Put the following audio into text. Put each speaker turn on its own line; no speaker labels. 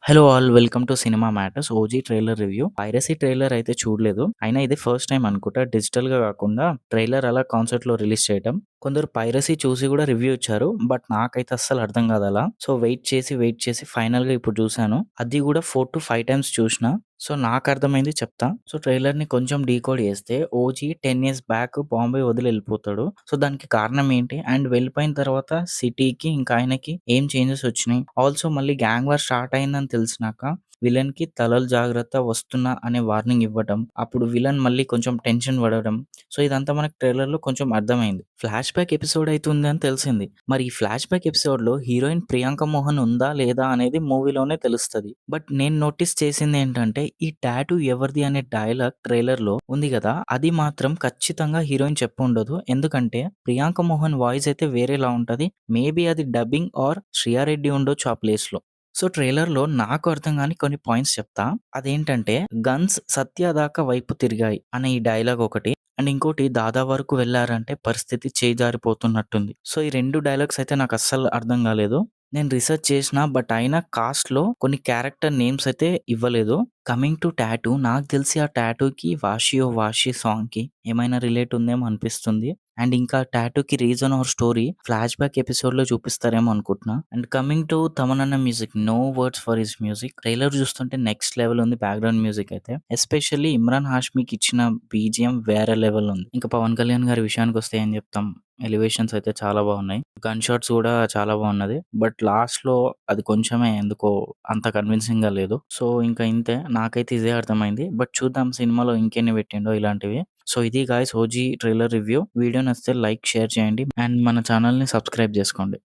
Hello all welcome to cinema matters OG trailer review. Piracy trailer అయితే చూడలేదు. అయినా ఇది ఫస్ట్ టైం అనుకుంటా డిజిటల్‌గా కాకుండా ట్రైలర్ అలా కాన్సర్ట్‌లో రిలీజ్ చేయటం. కొందరు పైరసీ చూసి కూడా రివ్యూ ఇచ్చారు. బట్ నాకైతే అస్సలు అర్థం కాదు అలా. సో వెయిట్ చేసి ఫైనల్‌గా ఇప్పుడు చూసాను. అది కూడా 4-5 టైమ్స్ చూసినా. సో నాకు అర్థమైంది చెప్తా. సో ట్రైలర్‌ని కొంచెం డీకోడ్ చేస్తే ఓజీ 10 ఇయర్స్ బ్యాక్ బాంబే వదిలి వెళ్ళిపోతాడు. సో దానికి కారణం ఏంటి? అండ్ వెళ్ళిపోయిన తర్వాత సిటీకి ఇంకా ఆయనకి ఏం చేంజెస్ వచ్చినాయి? ఆల్సో మళ్ళీ గ్యాంగ్ వార్ స్టార్ట్ అయిందని తెలిసినాక విలన్‌కి తలలు జాగ్రత్త వస్తున్నా అనే వార్నింగ్ ఇవ్వటం. అప్పుడు విలన్ మళ్ళీ కొంచెం టెన్షన్ పడడం. సో ఇదంతా మనకు ట్రైలర్‌లో కొంచెం అర్థమైంది. ఫ్లాష్ బ్యాక్ ఎపిసోడ్ అయితే ఉంది అని తెలిసింది. మరి ఈ ఫ్లాష్ బ్యాక్ ఎపిసోడ్‌లో హీరోయిన్ ప్రియాంక మోహన్ ఉందా? లేదా? అనేది మూవీలోనే తెలుస్తది. బట్ నేను నోటీస్ చేసిందేంటంటే ఈ టాటూ ఎవరిది అనే డైలాగ్ ట్రైలర్‌లో ఉంది గదా! అది మాత్రం ఖచ్చితంగా హీరోయిన్ చెప్పుండదు. ఎందుకంటే ప్రియాంక మోహన్ వాయిస్ అయితే వేరేలా ఉంటది. మేబీ అది డబ్బింగ్ ఆర్ శ్రియా రెడ్డి ఉండొచ్చు ఆ ప్లేస్‌లో. సో ట్రైలర్‌లో నాకు అర్థం గాని కొన్ని పాయింట్స్ చెప్తా. అదేంటంటే గన్స్ సత్య దాకా వైపు తిరిగాయి అనే ఈ డైలాగ్ ఒకటి. అండ్ ఇంకోటి దాదా వరకు వెళ్లారంటే పరిస్థితి చేజారిపోతున్నట్టుంది. సో ఈ 2 డైలాగ్స్ అయితే నాకు అస్సలు అర్థం కాలేదు. నేను రిసర్చ్ చేసినా బట్ అయినా కాస్ట్‌లో కొన్ని క్యారెక్టర్ నేమ్స్ అయితే ఇవ్వలేదు. కమింగ్ టు టాటూ నాకు తెలిసి ఆ టాటూకి 'వాషి ఓ వాషి' సాంగ్‌కి ఏమైనా రిలేట్ ఉందేమో అనిపిస్తుంది. అండ్ ఇంకా టాటూకి reason or story flash back ఎపిసోడ్‌లో చూపిస్తారేమో అనుకుంటున్నా. అండ్ కమింగ్ టు తమన్ అన్న music, no words for his music. Trailer చూస్తుంటే నెక్స్ట్ లెవెల్ ఉంది బ్యాక్‌గ్రౌండ్ మ్యూజిక్ అయితే. ఎస్పెషల్లీ ఇమ్రాన్ హాష్మికి ఇచ్చిన బీజీఎం వేరే లెవెల్ ఉంది. ఇంకా పవన్ కళ్యాణ్ గారి విషయానికొస్తే ఏం చెప్తాం. ఎలివేషన్స్ అయితే చాలా బాగున్నాయి. గన్ షాట్స్ కూడా చాలా బాగున్నది. బట్ లాస్ట్‌లో అది కొంచెమే ఎందుకో అంత కన్విన్సింగ్‌గా లేదు. సో ఇంకా ఇంతే. నాకైతే ఇదే అర్థమైంది. బట్ చూద్దాం సినిమాలో ఇంకెన్ని పెట్టిండో ఇలాంటివి. సో ఇది guys OG trailer review. Video నచ్చితే లైక్, షేర్ చేయండి. అండ్ మన ఛానల్‌ని సబ్స్క్రైబ్ చేసుకోండి.